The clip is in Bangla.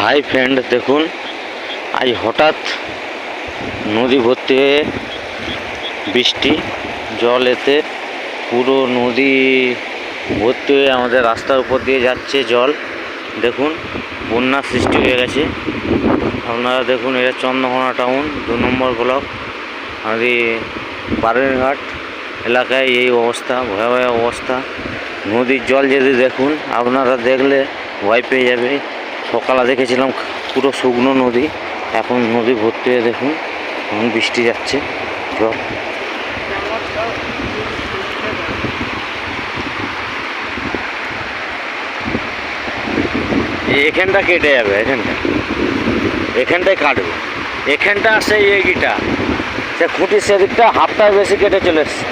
হাই ফ্রেন্ড, দেখুন আজ হঠাৎ নদী ভর্তি হয়ে বৃষ্টি জল এতে পুরো নদী ভর্তি হয়ে আমাদের রাস্তার উপর দিয়ে যাচ্ছে জল। দেখুন বন্যার সৃষ্টি হয়ে গেছে। আপনারা দেখুন, এটা চন্দ্রকোনা টাউন 2 নম্বর ব্লক, আমাদের বারুইঘাট এলাকায় এই অবস্থা, ভয়াবহ অবস্থা। নদীর জল যদি দেখুন, আপনারা দেখলে ভয় পেয়ে যাবে। সকালে দেখেছিলাম পুরো শুকনো নদী, এখন নদী ভর্তি হয়ে দেখুন এখন বৃষ্টি যাচ্ছে জল। এখানটা কেটে যাবে, এখানটায় কাটবে, এখানটা সেই এগিটা সে খুঁটির সেদিকটা হাফটায় বেশি কেটে চলে এসছে।